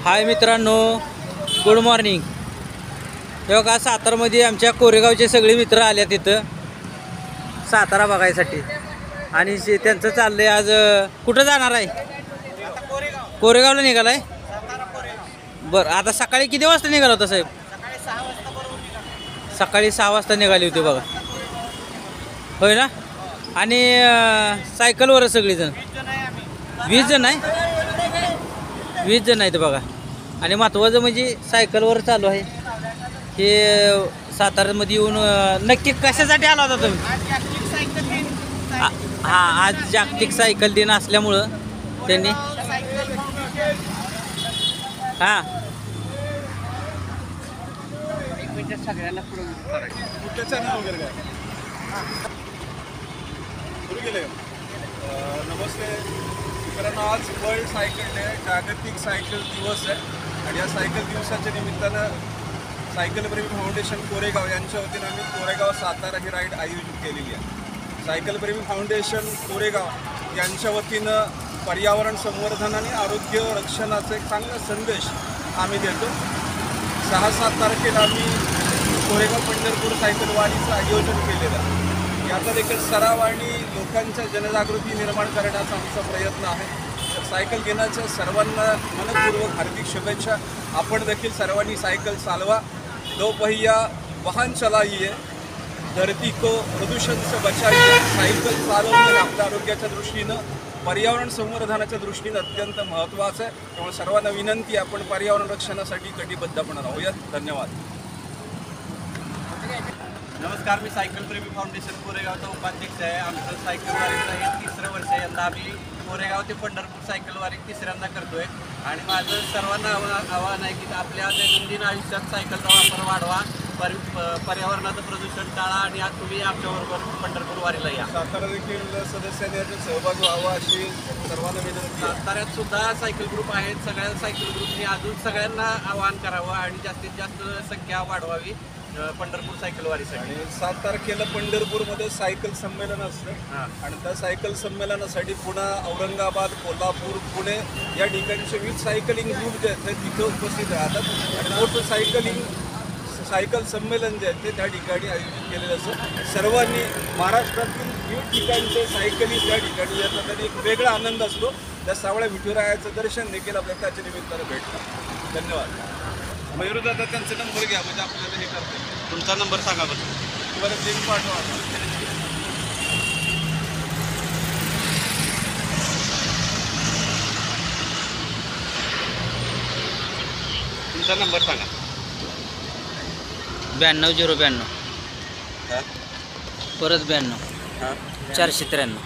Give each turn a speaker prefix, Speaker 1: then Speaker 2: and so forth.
Speaker 1: हाय मित्रांनो, good morning. हे बघा, सातारामध्ये आमच्या कोरेगावचे सगळे मित्र आले तिथं सातारा बघायसाठी. आणि त्यांचं चाललंय आज कुठं जाणार आहे? कोरेगावला निघालाय. बरं, आता सकाळी किती वाजता निघाला होता साहेब? सकाळी 6 वाजता निघाली होती बघा. होय ना? आणि सायकलवर सगळीजण 20 जण आहे. 20 जण आहेत बघा. आणि महत्त्वाचं म्हणजे सायकलवर चालू आहे. हे साताऱ्यामध्ये येऊन नक्की कशासाठी आला होता तुम्ही? हां, आज जागतिक सायकल दिन असल्यामुळं त्यांनी हां
Speaker 2: सगळ्यांना नमस्ते मित्रांनो, आज वर्ल्ड सायकल डे, जागतिक सायकल दिवस आहे. आणि या सायकल दिवसाच्या निमित्तानं सायकल प्रेमी फाउंडेशन कोरेगाव यांच्या वतीनं आम्ही कोरेगाव सातारा ही राईड आयोजित केलेली आहे. सायकल प्रेमी फाउंडेशन कोरेगाव यांच्या वतीनं पर्यावरण संवर्धन आणि आरोग्य रक्षणाचा एक चांगला संदेश आम्ही देतो. 6-7 तारखेला आम्ही कोरेगाव पंढरपूर सायकल वारीचं आयोजन केलेलं आहे. याचा देखील सराव आणि लोकांच्या जनजागृती निर्माण करण्याचा आमचा प्रयत्न आहे. तर सायकल घेण्याच्या सर्वांना मनपूर्वक हार्दिक शुभेच्छा. आपण देखील सर्वांनी सायकल चालवा. 2 पहिया वाहन चलाइए, धरती को प्रदूषण से बचाइए. सायकल चालवणं आपल्या आरोग्याच्या दृष्टीनं, पर्यावरण संवर्धनाच्या दृष्टीनं अत्यंत महत्त्वाचं आहे. त्यामुळे सर्वांना विनंती, आपण पर्यावरण रक्षणासाठी कटिबद्धपणे राहूयात. धन्यवाद.
Speaker 3: नमस्कार, मी सायकल प्रेमी फाउंडेशन कोरेगावचा उपाध्यक्ष आहे. आमचं सायकल वारीचं हे 3रं वर्ष आहे. यंदा आम्ही कोरेगाव ते पंढरपूर सायकल वारी 3ऱ्यांदा करतो आहे. आणि माझं सर्वांना आव्हान आहे की आपल्या दैनंदिन आयुष्यात सायकलचा वापर वाढवा, पर्यावरणाचं प्रदूषण टाळा आणि आज तुम्ही आमच्याबरोबर पंढरपूर वारीला या.
Speaker 2: सातारा देखील सदस्यांनी याच्यात सहभाग व्हावा अशी सर्वांना विनंती.
Speaker 3: साताऱ्यात सुद्धा सायकल ग्रुप आहेत. सगळ्या सायकल ग्रुपने अजून सगळ्यांना आवाहन करावं आणि जास्तीत जास्त संख्या वाढवावी पंढरपूर सायकल वारीसाठी.
Speaker 2: आणि 7 तारखेला पंढरपूरमध्ये सायकल संमेलन असतं. आणि त्या सायकल संमेलनासाठी पुन्हा औरंगाबाद, कोल्हापूर, पुणे या ठिकाणचे विविध सायकलिंग ग्रुप जे आहेत ते तिथे उपस्थित राहतात. आणि मोठं सायकल संमेलन जे आहे ते त्या ठिकाणी आयोजित केलेलं असतं. सर्वांनी महाराष्ट्रातील विविध ठिकाणचे सायकलिस्ट त्या ठिकाणी येतात आणि एक वेगळा आनंद असतो. त्या सावळ्या विठुरायाचं दर्शन देखील आपल्याला त्याच्या निमित्तानं भेटतं. धन्यवाद. मयूरदादा, त्यांचा नंबर घ्या म्हणजे आपल्याला हे करता येईल.
Speaker 3: तुमचा नंबर सांगा बरं.
Speaker 2: तुम्हाला लिंक पाठवा.
Speaker 3: तुमचा नंबर सांगा.
Speaker 1: 92 परत 92 493.